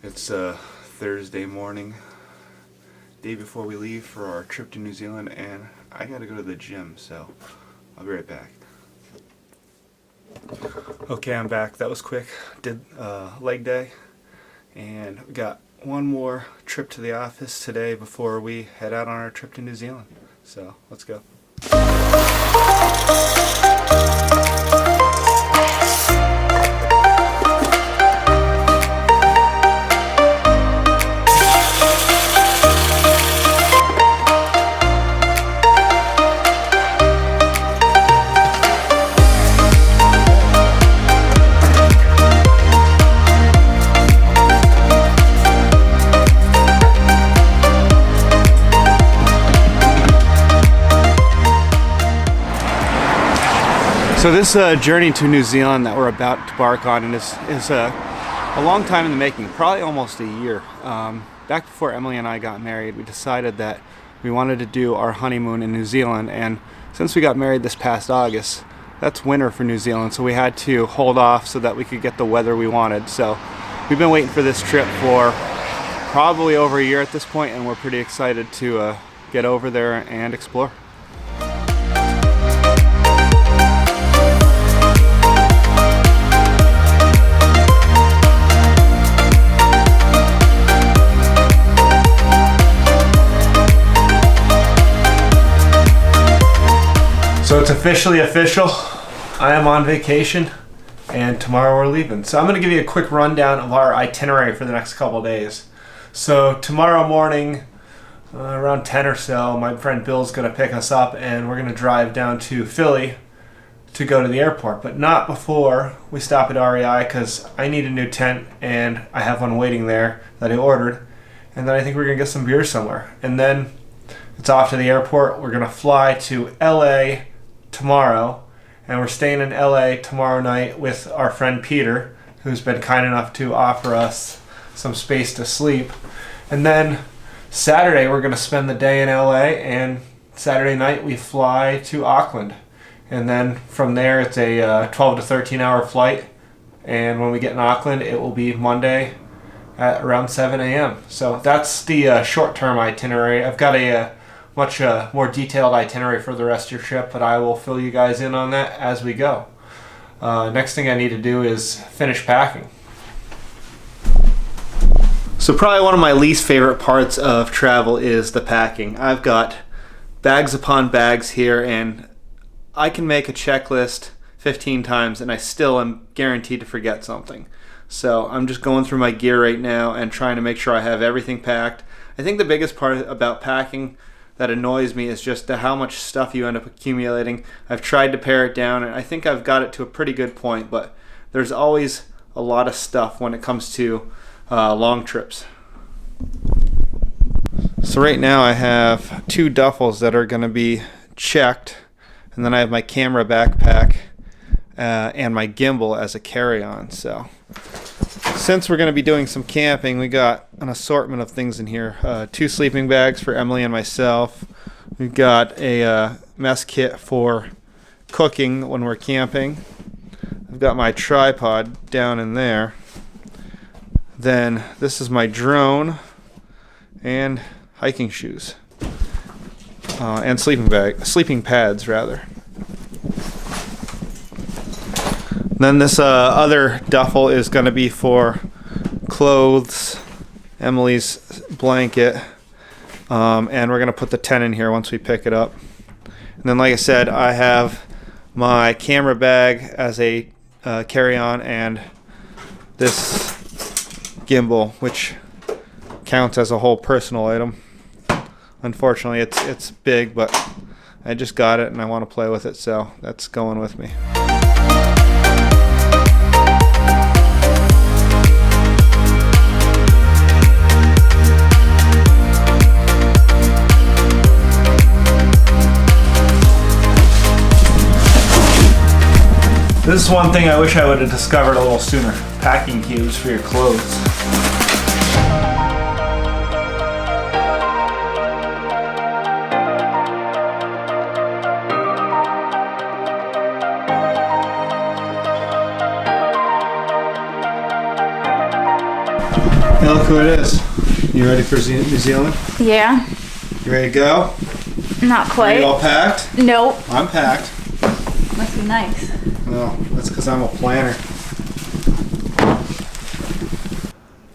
It's Thursday morning, day before we leave for our trip to New Zealand, and I gotta go to the gym, so I'll be right back. Okay, I'm back. That was quick. Did leg day, and we got one more trip to the office today before we head out on our trip to New Zealand. So let's go. So this journey to New Zealand that we're about to embark on is a long time in the making, probably almost a year. Back before Emily and I got married, we decided that we wanted to do our honeymoon in New Zealand, and since we got married this past August, that's winter for New Zealand, so we had to hold off so that we could get the weather we wanted. So we've been waiting for this trip for probably over a year at this point, and we're pretty excited to get over there and explore. So it's officially official. I am on vacation, and tomorrow we're leaving. So I'm going to give you a quick rundown of our itinerary for the next couple days. So tomorrow morning, around 10 or so, my friend Bill's going to pick us up, and we're going to drive down to Philly to go to the airport, but not before we stop at REI because I need a new tent, and I have one waiting there that I ordered. And then I think we're going to get some beer somewhere. And then it's off to the airport. We're going to fly to LA tomorrow, and we're staying in LA tomorrow night with our friend Peter, who's been kind enough to offer us some space to sleep. And then Saturday we're going to spend the day in LA, and Saturday night we fly to Auckland, and then from there it's a 12 to 13 hour flight, and when we get in Auckland it will be Monday at around 7 a.m. So that's the short-term itinerary. I've got a much more detailed itinerary for the rest of your trip, but I will fill you guys in on that as we go. Next thing I need to do is finish packing. So probably one of my least favorite parts of travel is the packing. I've got bags upon bags here, and I can make a checklist 15 times and I still am guaranteed to forget something. So I'm just going through my gear right now and trying to make sure I have everything packed. I think the biggest part about packing that annoys me is just how much stuff you end up accumulating. I've tried to pare it down, and I think I've got it to a pretty good point, but there's always a lot of stuff when it comes to long trips. So right now I have two duffels that are going to be checked, and then I have my camera backpack and my gimbal as a carry-on. So since we're going to be doing some camping, we got an assortment of things in here. 2 sleeping bags for Emily and myself. We've got a mess kit for cooking when we're camping. I've got my tripod down in there. Then this is my drone and hiking shoes and sleeping pads rather. Then this other duffel is going to be for clothes, Emily's blanket, and we're going to put the tent in here once we pick it up. And then, like I said, I have my camera bag as a carry-on, and this gimbal, which counts as a whole personal item. Unfortunately, it's big, but I just got it and I want to play with it, so that's going with me. This is one thing I wish I would have discovered a little sooner. Packing cubes for your clothes. Hey, look who it is. You ready for New Zealand? Yeah. You ready to go? Not quite. Are you all packed? Nope. I'm packed. Must be nice. Well, that's because I'm a planner.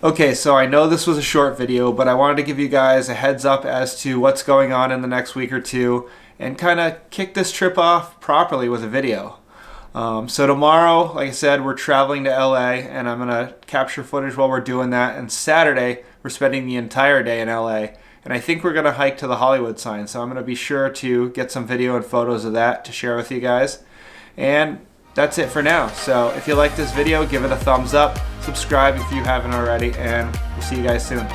Okay, so I know this was a short video, but I wanted to give you guys a heads up as to what's going on in the next week or two and kind of kick this trip off properly with a video. So tomorrow, like I said, we're traveling to LA and I'm going to capture footage while we're doing that. And Saturday, we're spending the entire day in LA. And I think we're going to hike to the Hollywood sign. So I'm going to be sure to get some video and photos of that to share with you guys. And that's it for now. So if you like this video, give it a thumbs up, subscribe if you haven't already, and we'll see you guys soon.